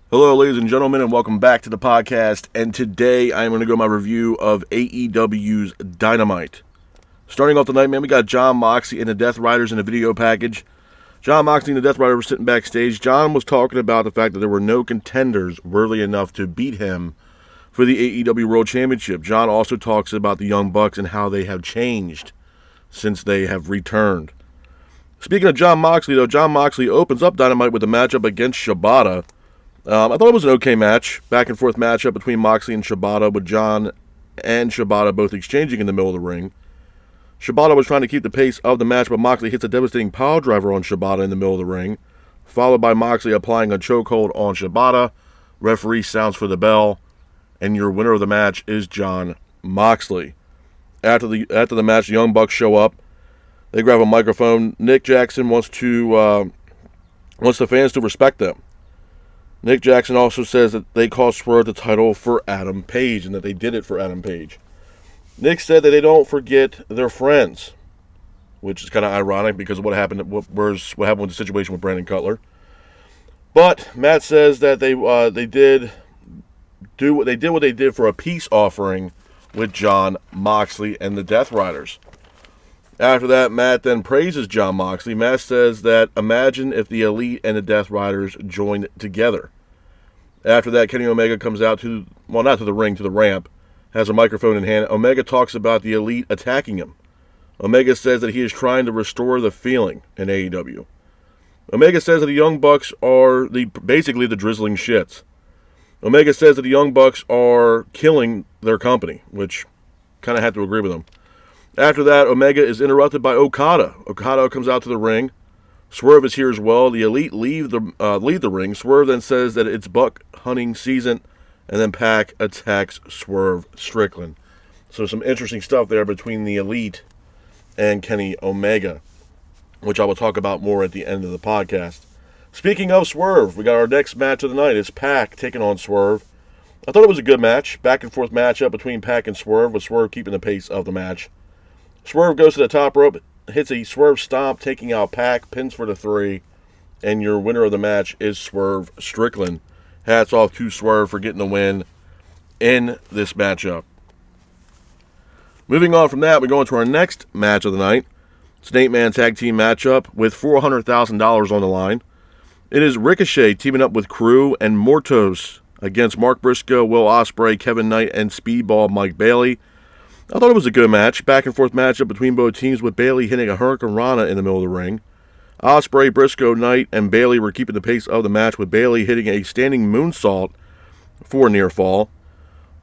Hello, ladies and gentlemen, and welcome back to the podcast. And today I am going to go my review of AEW's Dynamite. Starting off tonight, man, we got Jon Moxley and the Death Riders in a video package. Jon Moxley and the Death Riders were sitting backstage. Jon was talking about the fact that there were no contenders worthy enough to beat him for the AEW World Championship. Jon also talks about the Young Bucks and how they have changed since they have returned. Speaking of Jon Moxley, though, Jon Moxley opens up Dynamite with a matchup against Shibata. I thought it was an okay match, back and forth matchup between Moxley and Shibata, with Jon and Shibata both exchanging in the middle of the ring. Shibata was trying to keep the pace of the match, but Moxley hits a devastating pile driver on Shibata in the middle of the ring, followed by Moxley applying a chokehold on Shibata. Referee sounds for the bell, and your winner of the match is Jon Moxley. After the match, the Young Bucks show up. They grab a microphone. Nick Jackson wants the fans to respect them. Nick Jackson also says that they cost Swerve the title for Adam Page and that they did it for Adam Page. Nick said that they don't forget their friends, which is kind of ironic because of what happened with the situation with Brandon Cutler. But Matt says that they did what they did for a peace offering with Jon Moxley and the Death Riders. After that, Matt then praises Jon Moxley. Matt says that imagine if the Elite and the Death Riders joined together. After that, Kenny Omega comes out not to the ring, to the ramp, has a microphone in hand. Omega talks about the Elite attacking him. Omega says that he is trying to restore the feeling in AEW. Omega says that the Young Bucks are basically the drizzling shits. Omega says that the Young Bucks are killing their company, which kind of had to agree with him. After that, Omega is interrupted by Okada. Okada comes out to the ring. Swerve is here as well. The Elite leave the ring. Swerve then says that it's buck hunting season, and then Pac attacks Swerve Strickland. So some interesting stuff there between the Elite and Kenny Omega, which I will talk about more at the end of the podcast. Speaking of Swerve, we got our next match of the night. It's Pac taking on Swerve. I thought it was a good match. Back and forth matchup between Pac and Swerve, with Swerve keeping the pace of the match. Swerve goes to the top rope, hits a Swerve stomp, taking out Pac, pins for the 3, and your winner of the match is Swerve Strickland. Hats off to Swerve for getting the win in this matchup. Moving on from that, we go into our next match of the night. It's an 8-man tag team matchup with $400,000 on the line. It is Ricochet teaming up with Crew and Mortos against Mark Briscoe, Will Ospreay, Kevin Knight, and Speedball Mike Bailey. I thought it was a good match. Back and forth matchup between both teams, with Bailey hitting a Hurricane Rana in the middle of the ring. Ospreay, Briscoe, Knight, and Bailey were keeping the pace of the match, with Bailey hitting a standing moonsault for a near fall.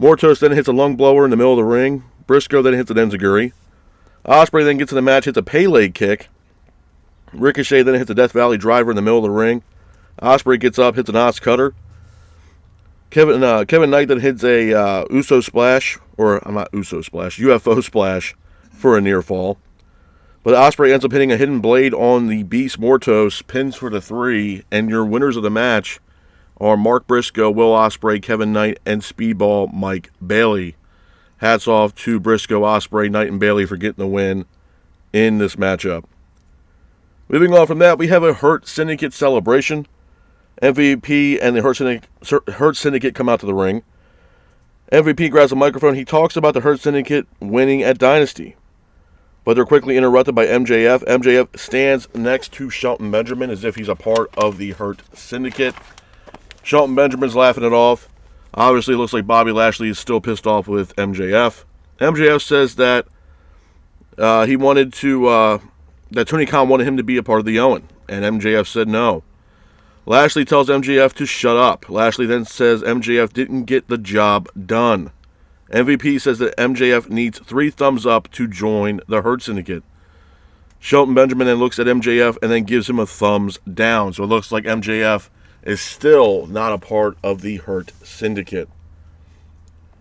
Mortos then hits a lung blower in the middle of the ring. Briscoe then hits an enziguri. Ospreay then gets in the match, hits a Pele kick. Ricochet then hits a Death Valley driver in the middle of the ring. Ospreay gets up, hits an Os cutter. Kevin Knight then hits a UFO splash for a near fall. But Ospreay ends up hitting a hidden blade on the Beast Mortos, pins for the 3, and your winners of the match are Mark Briscoe, Will Ospreay, Kevin Knight, and Speedball Mike Bailey. Hats off to Briscoe, Ospreay, Knight, and Bailey for getting the win in this matchup. Moving on from that, we have a Hurt Syndicate celebration. MVP and the Hurt Syndicate come out to the ring. MVP grabs a microphone. He talks about the Hurt Syndicate winning at Dynasty, but they're quickly interrupted by MJF. MJF stands next to Shelton Benjamin as if he's a part of the Hurt Syndicate. Shelton Benjamin's laughing it off. Obviously, it looks like Bobby Lashley is still pissed off with MJF. MJF says that that Tony Khan wanted him to be a part of the Owen, and MJF said no. Lashley tells MJF to shut up. Lashley then says MJF didn't get the job done. MVP says that MJF needs 3 thumbs up to join the Hurt Syndicate. Shelton Benjamin then looks at MJF and then gives him a thumbs down. So it looks like MJF is still not a part of the Hurt Syndicate.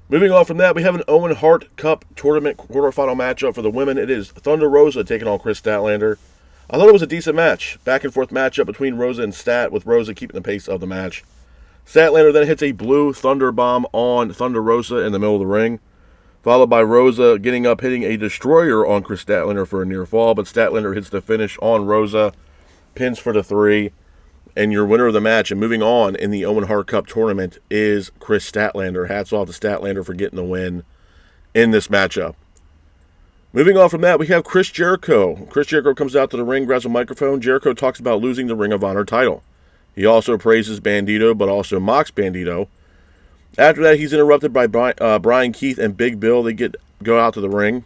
Moving on from that, we have an Owen Hart Cup tournament quarterfinal matchup for the women. It is Thunder Rosa taking on Chris Statlander. I thought it was a decent match. Back and forth matchup between Rosa and Stat, with Rosa keeping the pace of the match. Statlander then hits a blue Thunder Bomb on Thunder Rosa in the middle of the ring, followed by Rosa getting up, hitting a Destroyer on Chris Statlander for a near fall, but Statlander hits the finish on Rosa, pins for the 3, And your winner of the match and moving on in the Owen Hart Cup tournament is Chris Statlander. Hats off to Statlander for getting the win in this matchup. Moving on from that, we have Chris Jericho. Chris Jericho comes out to the ring, grabs a microphone. Jericho talks about losing the Ring of Honor title. He also praises Bandito, but also mocks Bandito. After that, he's interrupted by Brian Keith and Big Bill. They go out to the ring.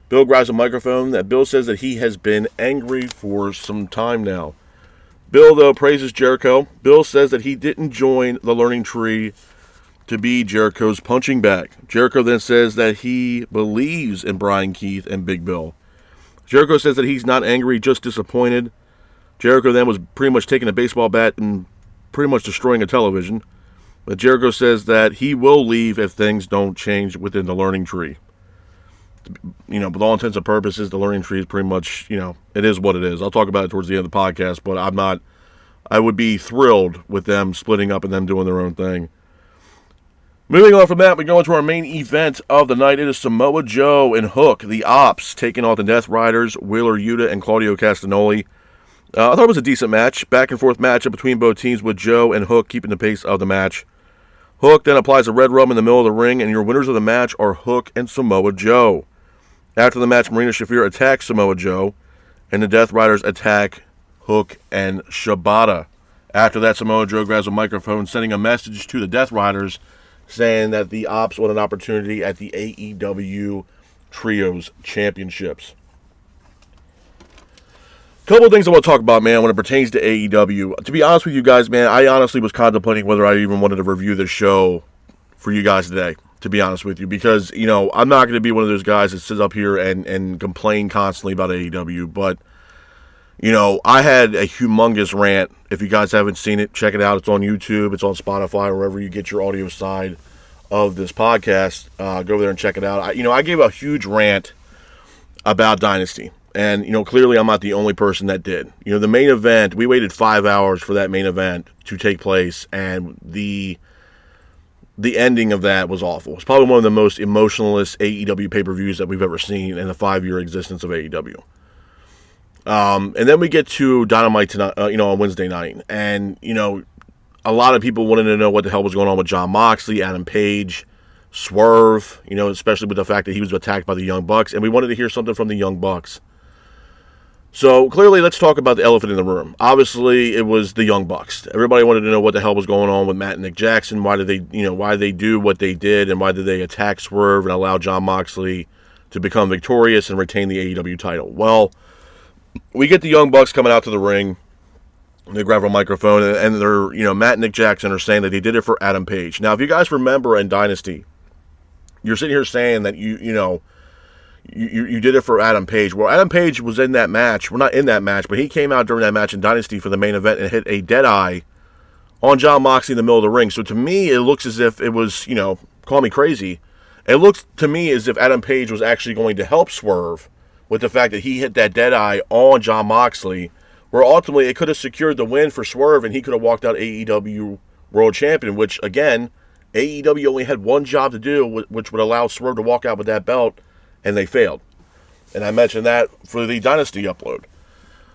Bill grabs a microphone. Bill says that he has been angry for some time now. Bill, though, praises Jericho. Bill says that he didn't join the Learning Tree to be Jericho's punching bag. Jericho then says that he believes in Brian Keith and Big Bill. Jericho says that he's not angry, just disappointed. Jericho then was pretty much taking a baseball bat and pretty much destroying a television. But Jericho says that he will leave if things don't change within the Learning Tree. With all intents and purposes, the Learning Tree is pretty much, it is what it is. I'll talk about it towards the end of the podcast, but I would be thrilled with them splitting up and them doing their own thing. Moving on from that, we go into our main event of the night. It is Samoa Joe and Hook, the Ops, taking on the Death Riders, Wheeler Yuta and Claudio Castagnoli. I thought it was a decent match. Back and forth matchup between both teams with Joe and Hook keeping the pace of the match. Hook then applies a red rum in the middle of the ring, and your winners of the match are Hook and Samoa Joe. After the match, Marina Shafir attacks Samoa Joe, and the Death Riders attack Hook and Shibata. After that, Samoa Joe grabs a microphone, sending a message to the Death Riders, saying that the Ops want an opportunity at the AEW Trios Championships. Couple of things I want to talk about, man, when it pertains to AEW. To be honest with you guys, man, I honestly was contemplating whether I even wanted to review this show for you guys today, to be honest with you, because, I'm not going to be one of those guys that sits up here and complain constantly about AEW, but, I had a humongous rant. If you guys haven't seen it, check it out. It's on YouTube. It's on Spotify, wherever you get your audio side of this podcast. Go over there and check it out. I gave a huge rant about Dynasty. And, clearly I'm not the only person that did. The main event, we waited 5 hours for that main event to take place, and the ending of that was awful. It's probably one of the most emotionalist AEW pay-per-views that we've ever seen in the 5-year existence of AEW. And then we get to Dynamite tonight, on Wednesday night. And, a lot of people wanted to know what the hell was going on with Jon Moxley, Adam Page, Swerve, especially with the fact that he was attacked by the Young Bucks. And we wanted to hear something from the Young Bucks. So, clearly, let's talk about the elephant in the room. Obviously, it was the Young Bucks. Everybody wanted to know what the hell was going on with Matt and Nick Jackson. Why did they do what they did, and why did they attack Swerve and allow Jon Moxley to become victorious and retain the AEW title? Well, we get the Young Bucks coming out to the ring. They grab a microphone, and they're, Matt and Nick Jackson are saying that they did it for Adam Page. Now, if you guys remember in Dynasty, you're sitting here saying that you did it for Adam Page. Well, Adam Page was in that match. Well, not in that match, but he came out during that match in Dynasty for the main event and hit a deadeye on Jon Moxley in the middle of the ring. So to me, it looks as if it was, call me crazy. It looks to me as if Adam Page was actually going to help Swerve with the fact that he hit that deadeye on Jon Moxley, where ultimately it could have secured the win for Swerve and he could have walked out AEW World Champion, which, again, AEW only had one job to do, which would allow Swerve to walk out with that belt, and they failed. And I mentioned that for the Dynasty upload.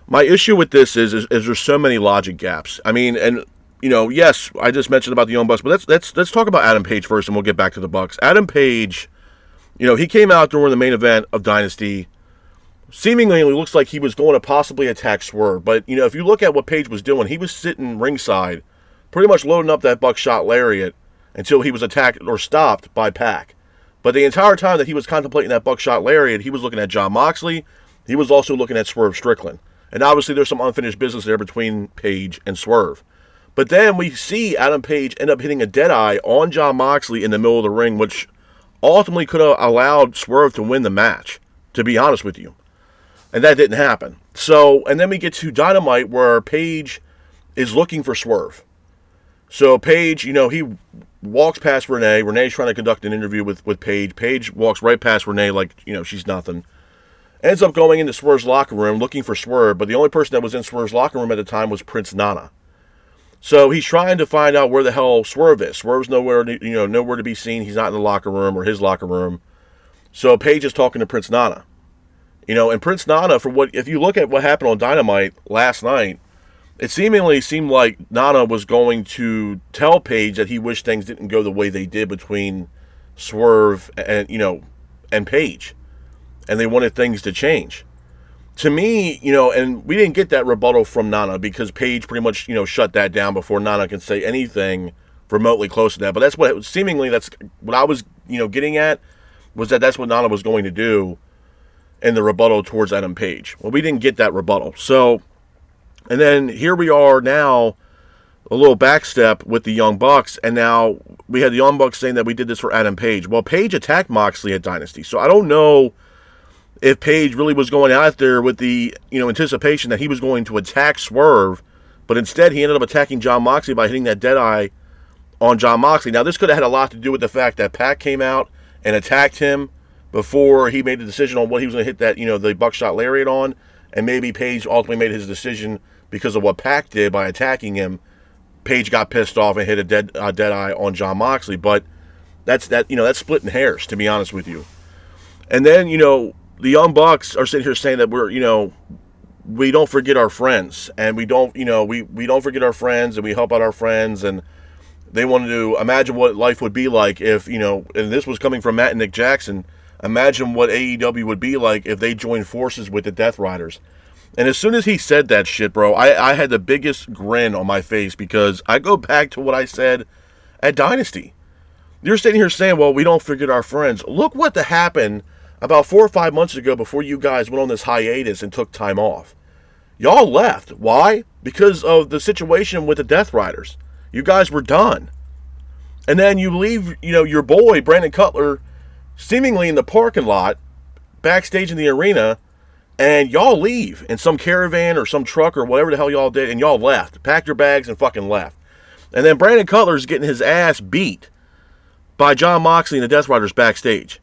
My issue with this is there's so many logic gaps. I mean, and, yes, I just mentioned about the Young Bucks, but let's talk about Adam Page first, and we'll get back to the Bucks. Adam Page, he came out during the main event of Dynasty. Seemingly, it looks like he was going to possibly attack Swerve. But, if you look at what Page was doing, he was sitting ringside, pretty much loading up that buckshot lariat until he was attacked or stopped by Pac. But the entire time that he was contemplating that buckshot lariat, he was looking at Jon Moxley. He was also looking at Swerve Strickland. And obviously, there's some unfinished business there between Page and Swerve. But then we see Adam Page end up hitting a deadeye on Jon Moxley in the middle of the ring, which ultimately could have allowed Swerve to win the match, to be honest with you. And that didn't happen. So, and then we get to Dynamite where Page is looking for Swerve. So Page, he walks past Renee. Renee's trying to conduct an interview with Page. Page walks right past Renee like, she's nothing. Ends up going into Swerve's locker room looking for Swerve, but the only person that was in Swerve's locker room at the time was Prince Nana. So he's trying to find out where the hell Swerve is. Swerve's nowhere to be seen. He's not in the locker room or his locker room. So Page is talking to Prince Nana. And Prince Nana, if you look at what happened on Dynamite last night, it seemingly seemed like Nana was going to tell Paige that he wished things didn't go the way they did between Swerve and, and Paige. And they wanted things to change. To me, and we didn't get that rebuttal from Nana because Paige pretty much, shut that down before Nana can say anything remotely close to that. But that's what I was, getting at, was that's what Nana was going to do in the rebuttal towards Adam Page. Well, we didn't get that rebuttal. So, and then here we are now, a little backstep with the Young Bucks, and now we had the Young Bucks saying that we did this for Adam Page. Well, Page attacked Moxley at Dynasty, so I don't know if Page really was going out there with the, anticipation that he was going to attack Swerve, but instead he ended up attacking Jon Moxley by hitting that Deadeye on Jon Moxley. Now, this could have had a lot to do with the fact that Pac came out and attacked him before he made the decision on what he was going to hit that, the buckshot lariat on, and maybe Page ultimately made his decision because of what Pac did by attacking him. Page got pissed off and hit a Deadeye on Jon Moxley, but that's splitting hairs, to be honest with you. And then, the Young Bucks are sitting here saying that we don't forget our friends, and we don't forget our friends, and we help out our friends, and they wanted to imagine what life would be like if, and this was coming from Matt and Nick Jackson, imagine what AEW would be like if they joined forces with the Death Riders. And as soon as he said that shit, bro, I had the biggest grin on my face, because I go back to what I said at Dynasty. You're sitting here saying, well, we don't forget our friends. Look what happened about 4 or 5 months ago before you guys went on this hiatus and took time off. Y'all left. Why? Because of the situation with the Death Riders. You guys were done. And then you leave, your boy, Brandon Cutler, seemingly in the parking lot, backstage in the arena, and y'all leave in some caravan or some truck or whatever the hell y'all did, and y'all left. Packed your bags and fucking left. And then Brandon Cutler's getting his ass beat by Jon Moxley and the Death Riders backstage.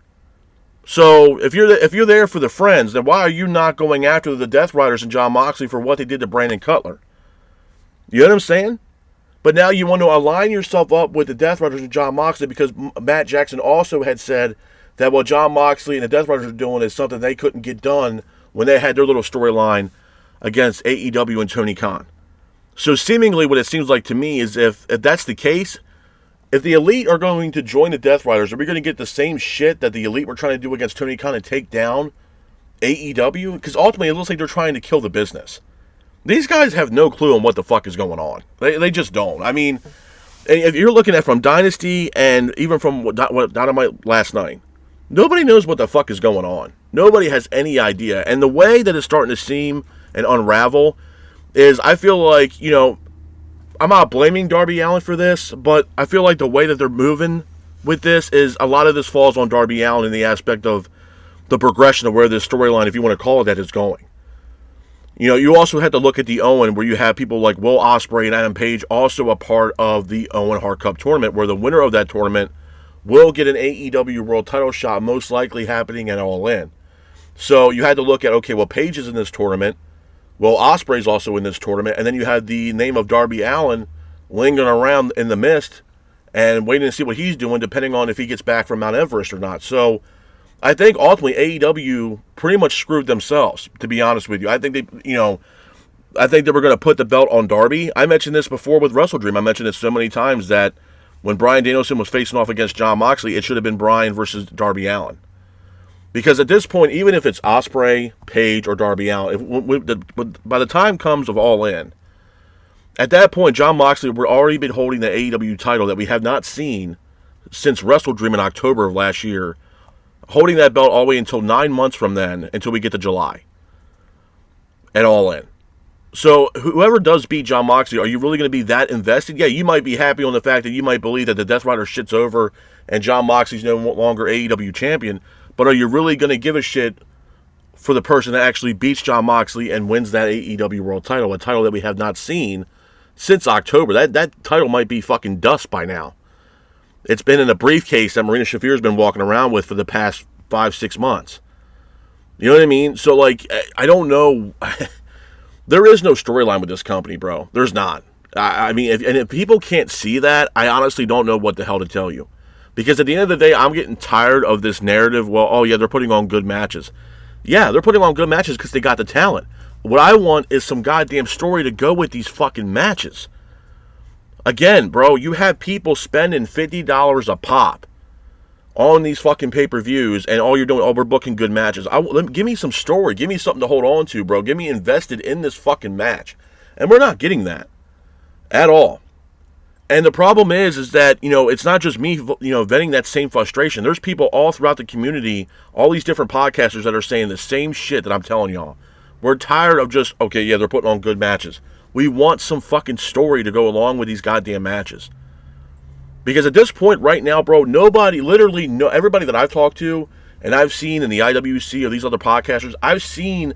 So if you're there for the friends, then why are you not going after the Death Riders and Jon Moxley for what they did to Brandon Cutler? You know what I'm saying? But now you want to align yourself up with the Death Riders and Jon Moxley, because Matt Jackson also had said that what Jon Moxley and the Death Riders are doing is something they couldn't get done when they had their little storyline against AEW and Tony Khan. So seemingly what it seems like to me is if that's the case, if the Elite are going to join the Death Riders, are we going to get the same shit that the Elite were trying to do against Tony Khan and take down AEW? Because ultimately it looks like they're trying to kill the business. These guys have no clue on what the fuck is going on. They just don't. I mean, if you're looking at from Dynasty and even from what Dynamite last night, nobody knows what the fuck is going on. Nobody has any idea. And the way that it's starting to seem and unravel is, I feel like, I'm not blaming Darby Allin for this, but I feel like the way that they're moving with this is a lot of this falls on Darby Allin in the aspect of the progression of where this storyline, if you want to call it that, is going. You also have to look at the Owen, where you have people like Will Ospreay and Adam Page also a part of the Owen Hart Cup tournament, where the winner of that tournament will get an AEW World Title shot, most likely happening at All In. So you had to look at, okay, well, Page is in this tournament. Well, Ospreay's also in this tournament. And then you had the name of Darby Allin lingering around in the mist and waiting to see what he's doing, depending on if he gets back from Mount Everest or not. So I think ultimately AEW pretty much screwed themselves, to be honest with you. I think they were going to put the belt on Darby. I mentioned this before with WrestleDream. I mentioned it so many times that when Bryan Danielson was facing off against Jon Moxley, it should have been Bryan versus Darby Allin. Because at this point, even if it's Ospreay, Page, or Darby Allin, by the time comes of All In, at that point, Jon Moxley will already been holding the AEW title that we have not seen since WrestleDream in October of last year, holding that belt all the way until 9 months from then, until we get to July at All In. So whoever does beat Jon Moxley, are you really going to be that invested? Yeah, you might be happy on the fact that you might believe that the Death Rider shit's over and Jon Moxley's no longer AEW champion, but are you really going to give a shit for the person that actually beats Jon Moxley and wins that AEW World title, a title that we have not seen since October? That title might be fucking dust by now. It's been in a briefcase that Marina Shafir's been walking around with for the past 5-6 months. You know what I mean? So, like, I don't know. There is no storyline with this company, bro. There's not. I mean, if people can't see that, I honestly don't know what the hell to tell you. Because at the end of the day, I'm getting tired of this narrative. Well, oh yeah, they're putting on good matches. Yeah, they're putting on good matches because they got the talent. What I want is some goddamn story to go with these fucking matches. Again, bro, you have people spending $50 a pop on these fucking pay-per-views, and all you're doing, we're booking good matches. Give me some story. Give me something to hold on to, bro. Get me invested in this fucking match. And we're not getting that at all. And the problem is that, it's not just me, venting that same frustration. There's people all throughout the community, all these different podcasters that are saying the same shit that I'm telling y'all. We're tired of just, okay, yeah, they're putting on good matches. We want some fucking story to go along with these goddamn matches. Because at this point right now, bro, everybody that I've talked to and I've seen in the IWC or these other podcasters, I've seen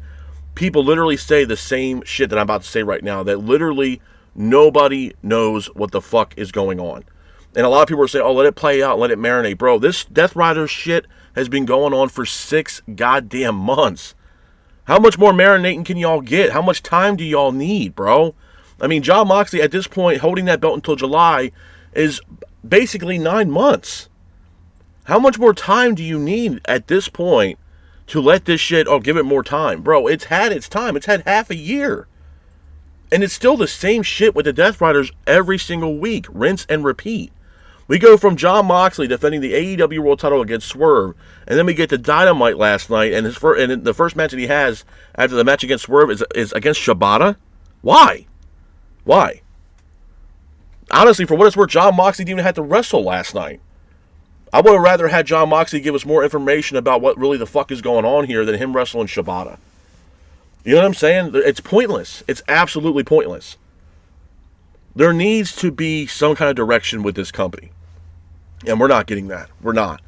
people literally say the same shit that I'm about to say right now, that literally nobody knows what the fuck is going on. And a lot of people are saying, let it play out, let it marinate. Bro, this Death Rider shit has been going on for 6 goddamn months. How much more marinating can y'all get? How much time do y'all need, bro? I mean, Jon Moxley at this point, holding that belt until July, is basically 9 months. How much more time do you need at this point to let this shit, give it more time? Bro, it's had its time. It's had half a year. And it's still the same shit with the Death Riders every single week. Rinse and repeat. We go from Jon Moxley defending the AEW World title against Swerve, and then we get to Dynamite last night, and the first match that he has after the match against Swerve is against Shibata? Why? Honestly, for what it's worth, Jon Moxley didn't even have to wrestle last night. I would have rather had Jon Moxley give us more information about what really the fuck is going on here than him wrestling Shibata. You know what I'm saying? It's pointless. It's absolutely pointless. There needs to be some kind of direction with this company. And we're not getting that. We're not.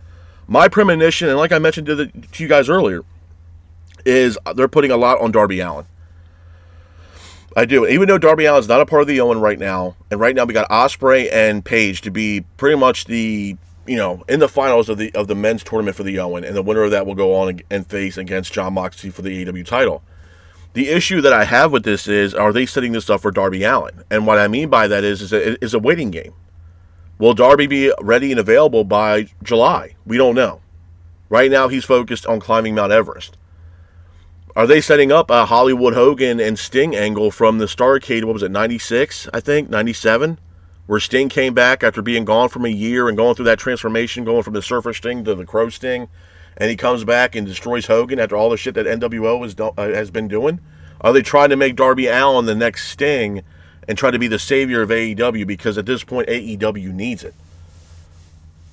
My premonition, and like I mentioned to you guys earlier, is they're putting a lot on Darby Allin. I do. Even though Darby Allin's not a part of the Owen right now, and right now we got Ospreay and Paige to be pretty much the, in the finals of the men's tournament for the Owen, and the winner of that will go on and face against Jon Moxley for the AEW title. The issue that I have with this is, are they setting this up for Darby Allin? And what I mean by that is a waiting game. Will Darby be ready and available by July? We don't know. Right now, he's focused on climbing Mount Everest. Are they setting up a Hollywood Hogan and Sting angle from the Starrcade, 96, I think, 97? Where Sting came back after being gone from a year and going through that transformation, going from the Surfer Sting to the Crow Sting, and he comes back and destroys Hogan after all the shit that NWO has been doing? Are they trying to make Darby Allin the next Sting and try to be the savior of AEW? Because at this point, AEW needs it.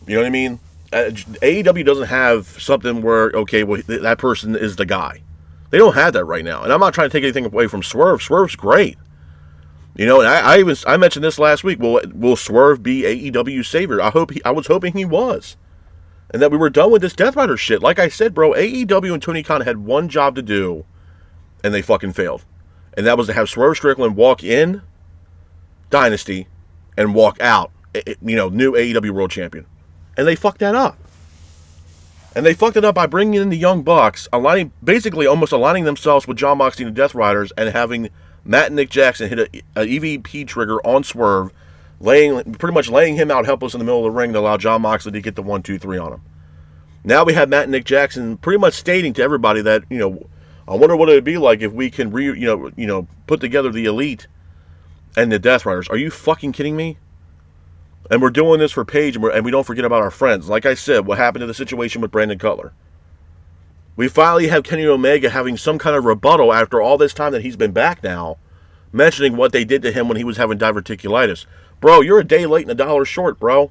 You know what I mean? AEW doesn't have something where, that person is the guy. They don't have that right now. And I'm not trying to take anything away from Swerve. Swerve's great. And I mentioned this last week. Will Swerve be AEW's savior? I was hoping he was. And that we were done with this Death Rider shit. Like I said, bro, AEW and Tony Khan had one job to do, and they fucking failed. And that was to have Swerve Strickland walk in Dynasty and walk out, new AEW World Champion. And they fucked that up. And they fucked it up by bringing in the Young Bucks, basically almost aligning themselves with Jon Moxley and the Death Riders, and having Matt and Nick Jackson hit an EVP trigger on Swerve, pretty much laying him out helpless in the middle of the ring to allow Jon Moxley to get the 1-2-3 on him. Now we have Matt and Nick Jackson pretty much stating to everybody that, I wonder what it would be like if we can put together the Elite and the Death Riders. Are you fucking kidding me? And we're doing this for Paige, and we don't forget about our friends. Like I said, what happened to the situation with Brandon Cutler? We finally have Kenny Omega having some kind of rebuttal after all this time that he's been back now, mentioning what they did to him when he was having diverticulitis. Bro, you're a day late and $1 short, bro.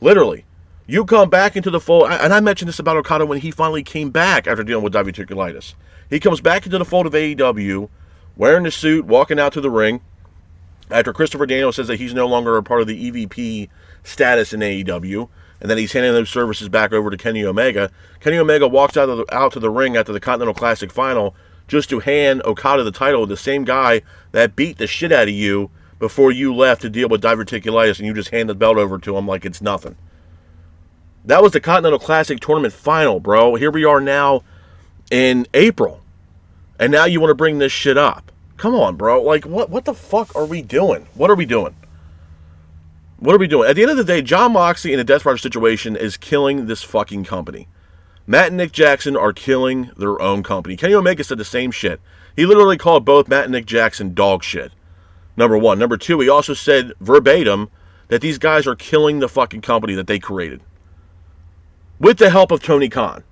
Literally. You come back into the fold, and I mentioned this about Okada when he finally came back after dealing with diverticulitis. He comes back into the fold of AEW, wearing the suit, walking out to the ring, after Christopher Daniels says that he's no longer a part of the EVP status in AEW, and then he's handing those services back over to Kenny Omega. Kenny Omega walks out to the ring after the Continental Classic final just to hand Okada the title, the same guy that beat the shit out of you before you left to deal with diverticulitis, and you just hand the belt over to him like it's nothing. That was the Continental Classic tournament final, bro. Here we are now in April, and now you want to bring this shit up. Come on, bro. Like, what the fuck are we doing? What are we doing? What are we doing? At the end of the day, Jon Moxley in the Death Rider situation is killing this fucking company. Matt and Nick Jackson are killing their own company. Kenny Omega said the same shit. He literally called both Matt and Nick Jackson dog shit. Number one. Number two, he also said verbatim that these guys are killing the fucking company that they created. With the help of Tony Khan.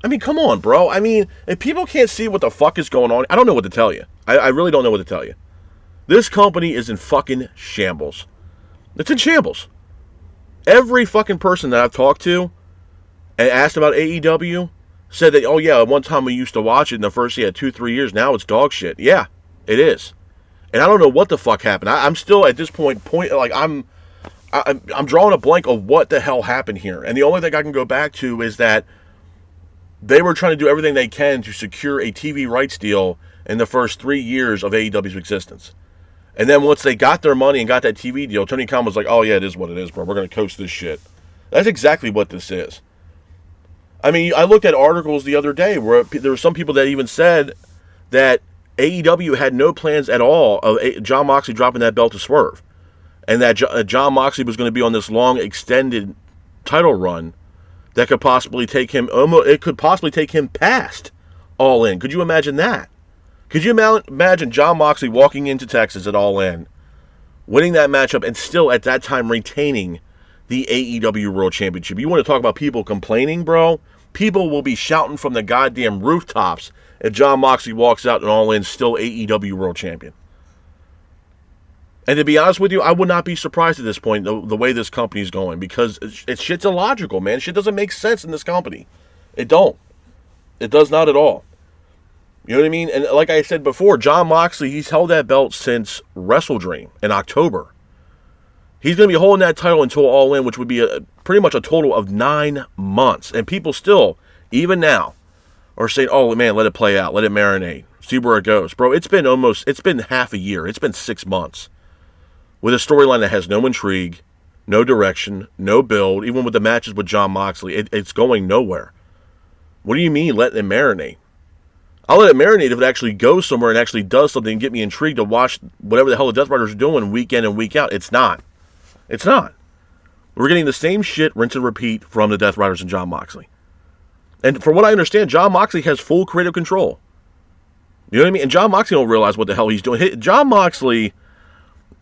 I mean, come on, bro. I mean, if people can't see what the fuck is going on, I don't know what to tell you. I really don't know what to tell you. This company is in fucking shambles. It's in shambles. Every fucking person that I've talked to and asked about AEW said that, oh yeah, at one time we used to watch it in the first 2-3 years. Now it's dog shit. Yeah, it is. And I don't know what the fuck happened. I'm still at this point like I'm drawing a blank of what the hell happened here. And the only thing I can go back to is that they were trying to do everything they can to secure a TV rights deal in the first 3 years of AEW's existence. And then once they got their money and got that TV deal, Tony Khan was like, oh yeah, it is what it is, bro. We're going to coast this shit. That's exactly what this is. I mean, I looked at articles the other day where there were some people that even said that AEW had no plans at all of Jon Moxley dropping that belt to Swerve. And that Jon Moxley was going to be on this long, extended title run that could possibly take him, it could possibly take him past All In. Could you imagine that? Could you imagine Jon Moxley walking into Texas at All In, winning that matchup, and still at that time retaining the AEW World Championship? You want to talk about people complaining, bro? People will be shouting from the goddamn rooftops if Jon Moxley walks out and All In still AEW World Champion. And to be honest with you, I would not be surprised at this point the way this company is going, because shit's illogical, man. Shit doesn't make sense in this company. It don't. It does not at all. You know what I mean? And like I said before, Jon Moxley, he's held that belt since Wrestle Dream in October. He's going to be holding that title until All In, which would be pretty much a total of 9 months. And people still, even now, are saying, oh man, let it play out. Let it marinate. See where it goes. Bro, it's been half a year. It's been 6 months. With a storyline that has no intrigue, no direction, no build, even with the matches with Jon Moxley, it's going nowhere. What do you mean letting it marinate? I'll let it marinate if it actually goes somewhere and actually does something and get me intrigued to watch whatever the hell the Death Riders are doing week in and week out. It's not. It's not. We're getting the same shit, rinse and repeat, from the Death Riders and Jon Moxley. And from what I understand, Jon Moxley has full creative control. You know what I mean? And Jon Moxley don't realize what the hell he's doing. Jon Moxley,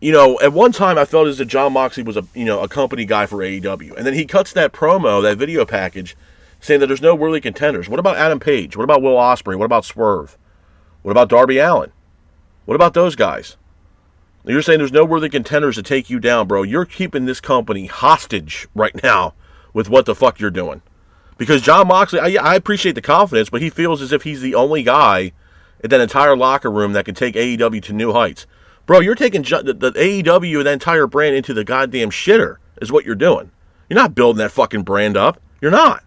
you know, at one time I felt as if Jon Moxley was a company guy for AEW. And then he cuts that promo, that video package, saying that there's no worthy contenders. What about Adam Page? What about Will Ospreay? What about Swerve? What about Darby Allin? What about those guys? You're saying there's no worthy contenders to take you down, bro. You're keeping this company hostage right now with what the fuck you're doing. Because Jon Moxley, I appreciate the confidence, but he feels as if he's the only guy in that entire locker room that can take AEW to new heights. Bro, you're taking the AEW and that entire brand into the goddamn shitter, is what you're doing. You're not building that fucking brand up. You're not.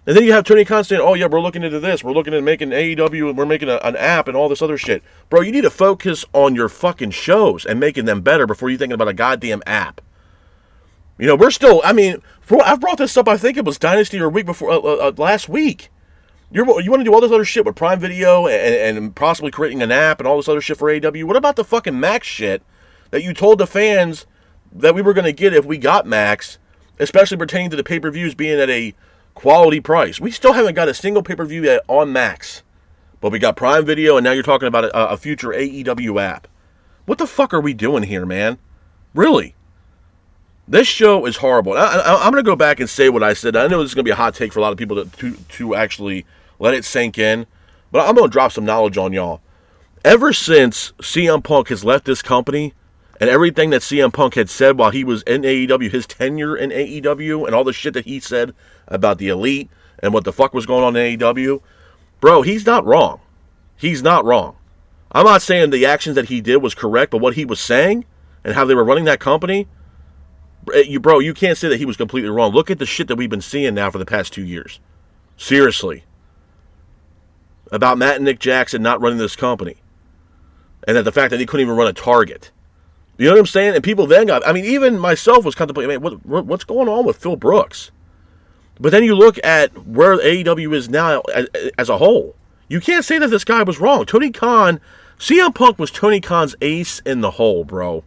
And then you have Tony Khan saying, oh yeah, we're looking into this. We're looking at making AEW, and we're making an app and all this other shit. Bro, you need to focus on your fucking shows and making them better before you're thinking about a goddamn app. You know, we're still, I've brought this up, I think it was Dynasty or week before, last week. You want to do all this other shit with Prime Video and possibly creating an app and all this other shit for AEW. What about the fucking Max shit that you told the fans that we were going to get if we got Max, especially pertaining to the pay-per-views being at a quality price? We still haven't got a single pay-per-view yet on Max. But we got Prime Video, and now you're talking about a future AEW app. What the fuck are we doing here, man? Really? This show is horrible. I'm going to go back and say what I said. I know this is going to be a hot take for a lot of people to actually let it sink in. But I'm going to drop some knowledge on y'all. Ever since CM Punk has left this company, and everything that CM Punk had said while he was in AEW, his tenure in AEW, and all the shit that he said about the Elite and what the fuck was going on in AEW, bro, he's not wrong. He's not wrong. I'm not saying the actions that he did was correct, but what he was saying and how they were running that company, you can't say that he was completely wrong. Look at the shit that we've been seeing now for the past 2 years. Seriously. About Matt and Nick Jackson not running this company. And that the fact that he couldn't even run a Target. You know what I'm saying? And people then even myself was contemplating, man, what's going on with Phil Brooks? But then you look at where AEW is now as a whole. You can't say that this guy was wrong. Tony Khan, CM Punk was Tony Khan's ace in the hole, bro.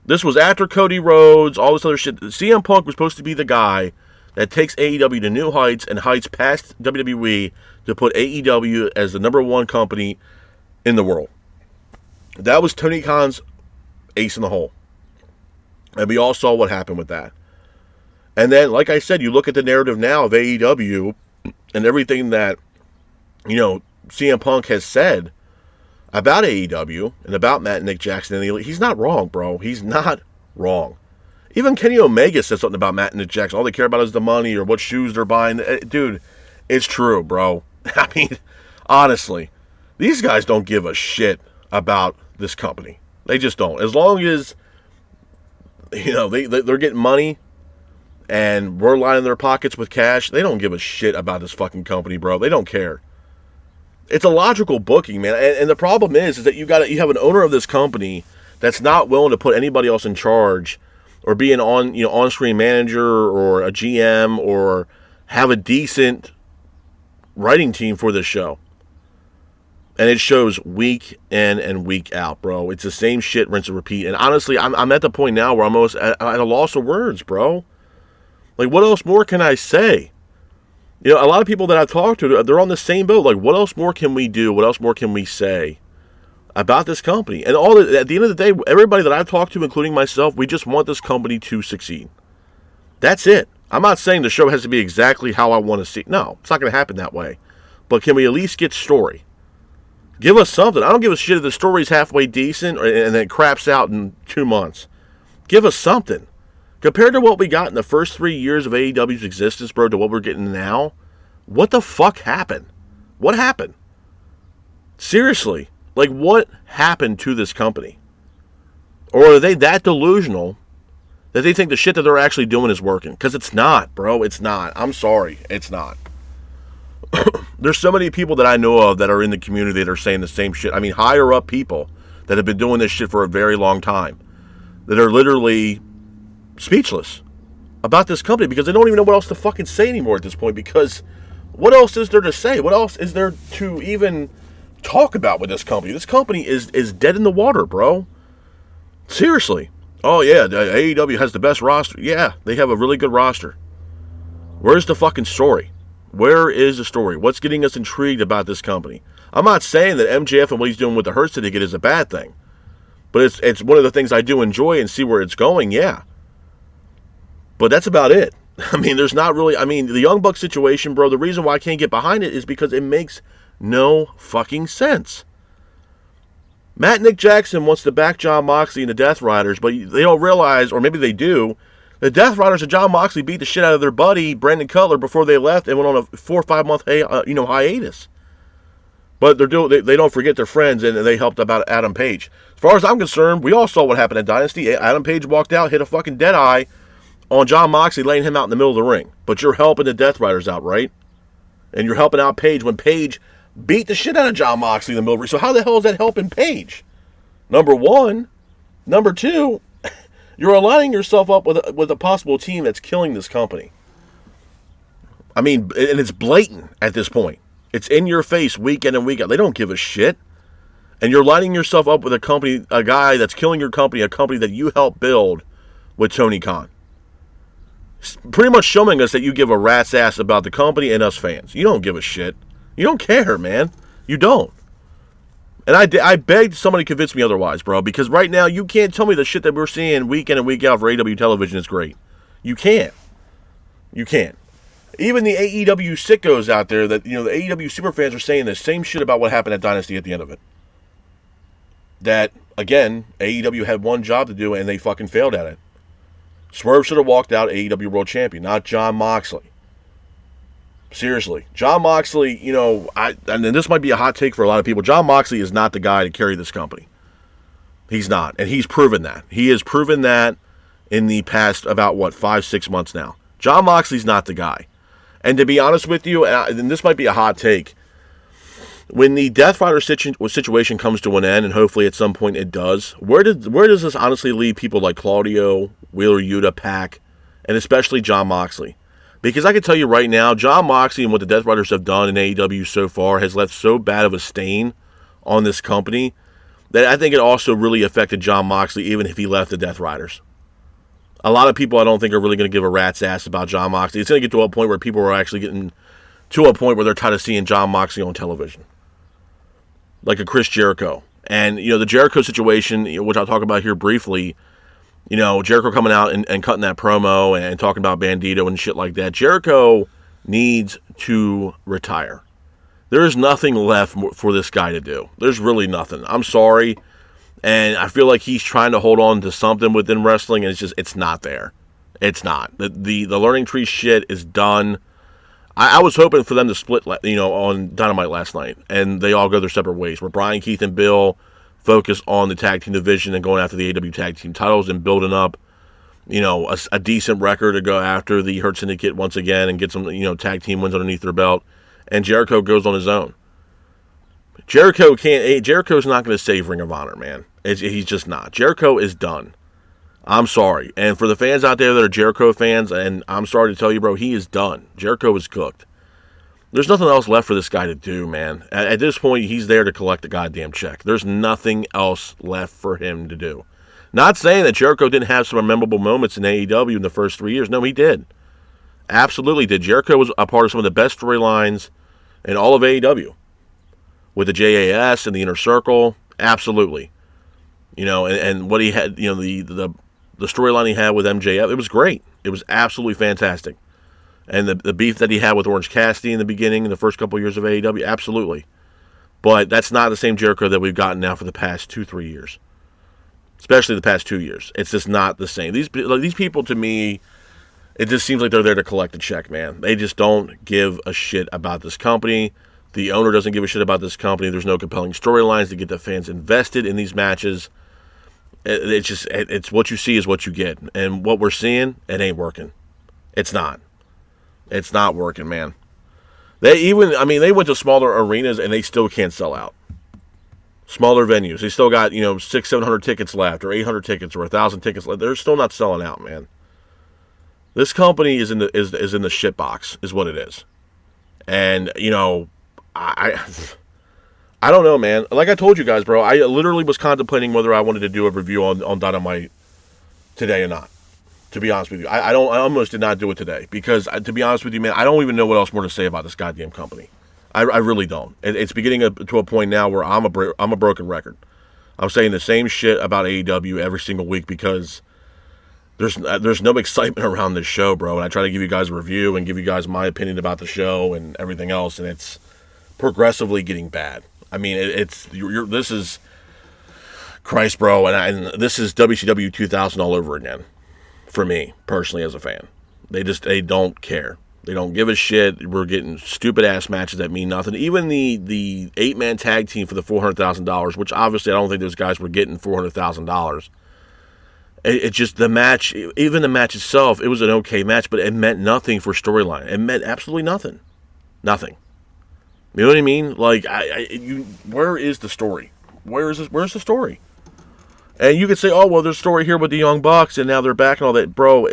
This was after Cody Rhodes, all this other shit. CM Punk was supposed to be the guy that takes AEW to new heights and heights past WWE to put AEW as the number one company in the world. That was Tony Khan's ace in the hole. And we all saw what happened with that. And then, like I said, you look at the narrative now of AEW and everything that, CM Punk has said about AEW and about Matt and Nick Jackson and the Elite. He's not wrong, bro. He's not wrong. Even Kenny Omega said something about Matt and Nick Jackson. All they care about is the money or what shoes they're buying. Dude, it's true, bro. I mean, honestly, these guys don't give a shit about this company. They just don't. As long as, they're getting money and we're lining their pockets with cash, they don't give a shit about this fucking company, bro. They don't care. It's a logical booking, man. And the problem is that you have an owner of this company that's not willing to put anybody else in charge or be an on-screen manager or a GM or have a decent writing team for this show. And it shows week in and week out, bro. It's the same shit, rinse and repeat. And honestly, I'm at the point now where I'm almost at a loss of words, bro. Like, what else more can I say? A lot of people that I've talked to, they're on the same boat. Like, what else more can we do? What else more can we say about this company? And at the end of the day, everybody that I've talked to, including myself, we just want this company to succeed. That's it. I'm not saying the show has to be exactly how I want to see it. No, it's not going to happen that way. But can we at least get story? Give us something. I don't give a shit if the story's halfway decent and then it craps out in 2 months. Give us something. Compared to what we got in the first 3 years of AEW's existence, bro, to what we're getting now, what the fuck happened? What happened? Seriously. Like, what happened to this company? Or are they that delusional that they think the shit that they're actually doing is working? Because it's not, bro. It's not. I'm sorry. It's not. There's so many people that I know of that are in the community that are saying the same shit. I mean, higher up people that have been doing this shit for a very long time that are literally speechless about this company because they don't even know what else to fucking say anymore at this point, because what else is there to say? What else is there to even talk about with this company? This company is dead in the water, bro. Seriously. Oh, yeah, AEW has the best roster. Yeah, they have a really good roster. Where's the fucking story? Where is the story? What's getting us intrigued about this company? I'm not saying that MJF and what he's doing with the Hurt Syndicate is a bad thing, but it's one of the things I do enjoy and see where it's going, yeah. But that's about it. I mean, there's not really... I mean, the Young Bucks situation, bro, the reason why I can't get behind it is because it makes no fucking sense. Matt and Nick Jackson wants to back John Moxley and the Death Riders, but they don't realize, or maybe they do, the Death Riders and John Moxley beat the shit out of their buddy, Brandon Cutler, before they left and went on a 4 or 5 month hiatus. But they don't forget their friends, and they helped about Adam Page. As far as I'm concerned, we all saw what happened at Dynasty. Adam Page walked out, hit a fucking dead eye on John Moxley, laying him out in the middle of the ring. But you're helping the Death Riders out, right? And you're helping out Page when Page beat the shit out of John Moxley in the middle of the ring. So how the hell is that helping Page? Number one. Number two, you're aligning yourself up with a possible team that's killing this company. I mean, and it's blatant at this point. It's in your face week in and week out. They don't give a shit. And you're lining yourself up with a guy that's killing your company, a company that you helped build with Tony Khan. Pretty much showing us that you give a rat's ass about the company and us fans. You don't give a shit. You don't care, man. You don't. And I begged somebody to convince me otherwise, bro, because right now you can't tell me the shit that we're seeing week in and week out for AEW television is great. You can't. You can't. Even the AEW sickos out there, that the AEW superfans are saying the same shit about what happened at Dynasty at the end of it. That, again, AEW had one job to do and they fucking failed at it. Swerve should have walked out AEW World Champion, not John Moxley. Seriously. John Moxley, and this might be a hot take for a lot of people, John Moxley is not the guy to carry this company. He's not. And he's proven that. He has proven that in the past about, 5-6 months now. John Moxley's not the guy. And to be honest with you, and this might be a hot take, when the Death Rider situation comes to an end, and hopefully at some point it does, where does this honestly leave people like Claudio, Wheeler Yuta, Pac, and especially John Moxley? Because I can tell you right now, John Moxley and what the Death Riders have done in AEW so far has left so bad of a stain on this company that I think it also really affected John Moxley even if he left the Death Riders. A lot of people I don't think are really going to give a rat's ass about Jon Moxley. It's going to get to a point where people are actually getting to a point where they're tired of seeing Jon Moxley on television. Like a Chris Jericho. And, the Jericho situation, which I'll talk about here briefly, Jericho coming out and cutting that promo and talking about Bandito and shit like that. Jericho needs to retire. There is nothing left for this guy to do. There's really nothing. I'm sorry. And I feel like he's trying to hold on to something within wrestling, and it's not there. It's not. The learning tree shit is done. I was hoping for them to split, on Dynamite last night, and they all go their separate ways, where Brian, Keith, and Bill focus on the tag team division and going after the AEW tag team titles and building up, a decent record to go after the Hurt Syndicate once again and get some, tag team wins underneath their belt. And Jericho goes on his own. Jericho's not going to save Ring of Honor, man. He's just not. Jericho is done. I'm sorry. And for the fans out there that are Jericho fans, and I'm sorry to tell you, bro, he is done. Jericho is cooked. There's nothing else left for this guy to do, man. At this point, he's there to collect the goddamn check. There's nothing else left for him to do. Not saying that Jericho didn't have some memorable moments in AEW in the first 3 years. No, he did. Absolutely did. Jericho was a part of some of the best storylines in all of AEW. With the JAS and the Inner Circle, absolutely. And what he had, the storyline he had with MJF, it was great. It was absolutely fantastic. And the beef that he had with Orange Cassidy in the beginning, in the first couple of years of AEW, absolutely. But that's not the same Jericho that we've gotten now for the past 2-3 years. Especially the past 2 years. It's just not the same. These people, to me, it just seems like they're there to collect a check, man. They just don't give a shit about this company. The owner doesn't give a shit about this company. There's no compelling storylines to get the fans invested in these matches. It's what you see is what you get. And what we're seeing, it ain't working. It's not. It's not working, man. They went to smaller arenas and they still can't sell out. Smaller venues. They still got, 600-700 tickets left or 800 tickets or 1,000 tickets left. They're still not selling out, man. This company is in the shit box, is what it is. And, I don't know, man. Like I told you guys, bro, I literally was contemplating whether I wanted to do a review on Dynamite today or not. To be honest with you, I almost did not do it today because, to be honest with you, man, I don't even know what else more to say about this goddamn company. I really don't. It's beginning to a point now where I'm a broken record. I'm saying the same shit about AEW every single week because there's no excitement around this show, bro. And I try to give you guys a review and give you guys my opinion about the show and everything else, and it's progressively getting bad. I mean, this is Christ, bro, and this is WCW 2000 all over again for me personally as a fan. They don't care. They don't give a shit. We're getting stupid ass matches that mean nothing. Even the 8-man tag team for the $400,000, which obviously I don't think those guys were getting $400,000. It just the match, even the match itself, it was an okay match, but it meant nothing for storyline. It meant absolutely nothing. Nothing. You know what I mean? Like, where is the story? Where's the story? And you could say, oh, well, there's a story here with the Young Bucks, and now they're back and all that. Bro,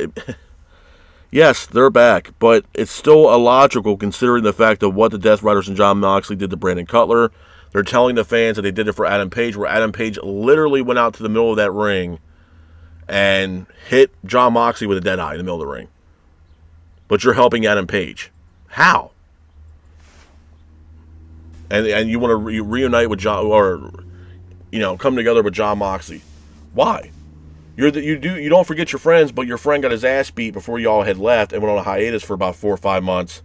yes, they're back, but it's still illogical considering the fact of what the Death Riders and Jon Moxley did to Brandon Cutler. They're telling the fans that they did it for Adam Page, where Adam Page literally went out to the middle of that ring and hit Jon Moxley with a dead eye in the middle of the ring. But you're helping Adam Page. How? And you want to reunite with John, or come together with Jon Moxley. Why? You don't forget your friends, but your friend got his ass beat before y'all had left and went on a hiatus for about 4 or 5 months.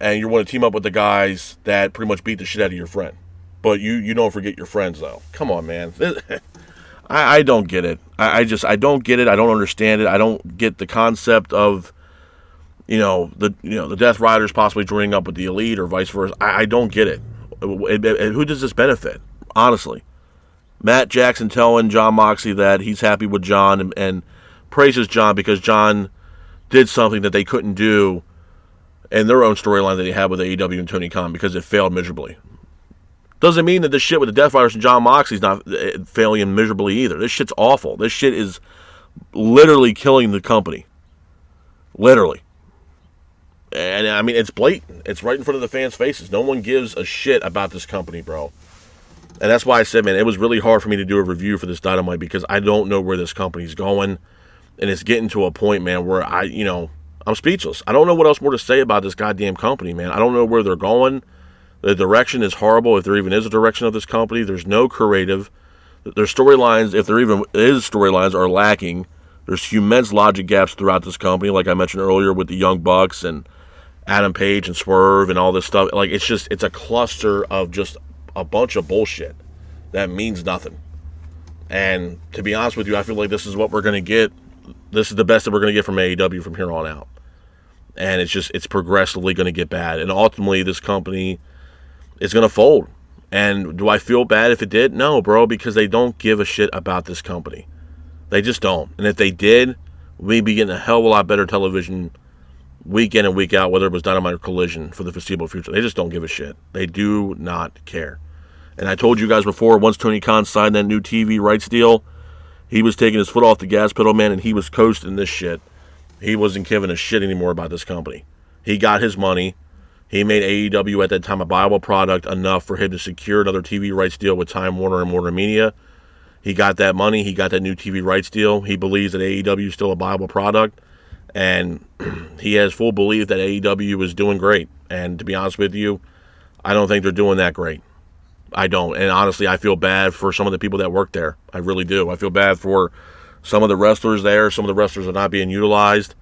And you want to team up with the guys that pretty much beat the shit out of your friend. But you don't forget your friends, though. Come on, man. I don't get it. I don't get it. I don't understand it. I don't get the concept of, the Death Riders possibly joining up with the Elite or vice versa. I don't get it. Who does this benefit? Honestly. Matt Jackson telling Jon Moxley that he's happy with Jon and praises Jon because Jon did something that they couldn't do in their own storyline that they had with AEW and Tony Khan because it failed miserably. Doesn't mean that this shit with the Death Riders and Jon Moxley's not failing miserably either. This shit's awful. This shit is literally killing the company. Literally. And, I mean, it's blatant. It's right in front of the fans' faces. No one gives a shit about this company, bro. And that's why I said, man, it was really hard for me to do a review for this Dynamite because I don't know where this company's going. And it's getting to a point, man, where I'm speechless. I don't know what else more to say about this goddamn company, man. I don't know where they're going. The direction is horrible, if there even is a direction of this company. There's no creative. Their storylines, if there even is storylines, are lacking. There's immense logic gaps throughout this company, like I mentioned earlier with the Young Bucks and Adam Page and Swerve and all this stuff. Like, it's a cluster of just a bunch of bullshit that means nothing. And to be honest with you, I feel like this is what we're going to get. This is the best that we're going to get from AEW from here on out. And it's progressively going to get bad. And ultimately, this company is going to fold. And do I feel bad if it did? No, bro, because they don't give a shit about this company. They just don't. And if they did, we'd be getting a hell of a lot better television week in and week out, whether it was Dynamite or Collision, for the foreseeable future. They just don't give a shit. They do not care. And I told you guys before, once Tony Khan signed that new TV rights deal, he was taking his foot off the gas pedal, man, and he was coasting this shit. He wasn't giving a shit anymore about this company. He got his money. He made AEW at that time a viable product enough for him to secure another TV rights deal with Time Warner and Warner Media. He got that money. He got that new TV rights deal. He believes that AEW is still a viable product. And he has full belief that AEW is doing great. And to be honest with you, I don't think they're doing that great. I don't. And honestly, I feel bad for some of the people that work there. I really do. I feel bad for some of the wrestlers there. Some of the wrestlers are not being utilized.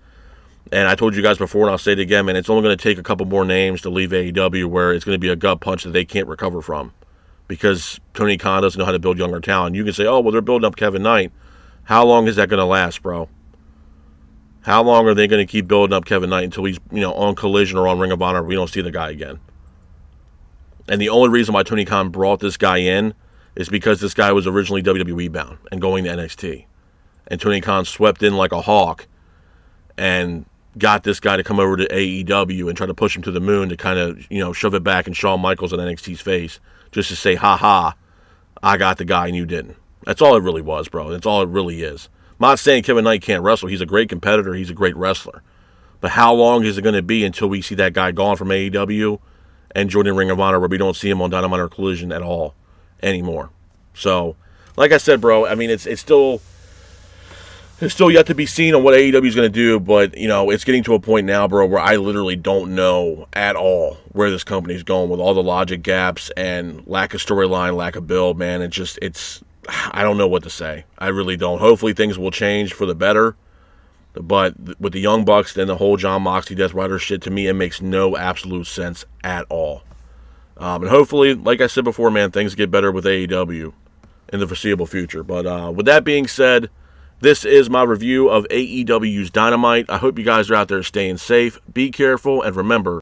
And I told you guys before, and I'll say it again, man, it's only going to take a couple more names to leave AEW where it's going to be a gut punch that they can't recover from. Because Tony Khan doesn't know how to build younger talent. You can say, oh, well, they're building up Kevin Knight. How long is that going to last, bro? How long are they going to keep building up Kevin Knight until he's, on Collision or on Ring of Honor, we don't see the guy again? And the only reason why Tony Khan brought this guy in is because this guy was originally WWE bound and going to NXT. And Tony Khan swept in like a hawk and got this guy to come over to AEW and try to push him to the moon to kind of, shove it back in Shawn Michaels and NXT's face just to say, ha, I got the guy and you didn't. That's all it really was, bro. That's all it really is. I'm not saying Kevin Knight can't wrestle. He's a great competitor. He's a great wrestler. But how long is it going to be until we see that guy gone from AEW and joining Ring of Honor where we don't see him on Dynamite or Collision at all anymore? So, like I said, bro, I mean, it's still yet to be seen on what AEW is going to do, but, it's getting to a point now, bro, where I literally don't know at all where this company is going with all the logic gaps and lack of storyline, lack of build, man. I don't know what to say. I really don't. Hopefully things will change for the better, but with the Young Bucks and the whole John Moxley Death Rider shit, to me, it makes no absolute sense at all. And hopefully, like I said before, man, things get better with AEW in the foreseeable future. But with that being said, this is my review of AEW's Dynamite. I hope you guys are out there staying safe. Be careful, and remember,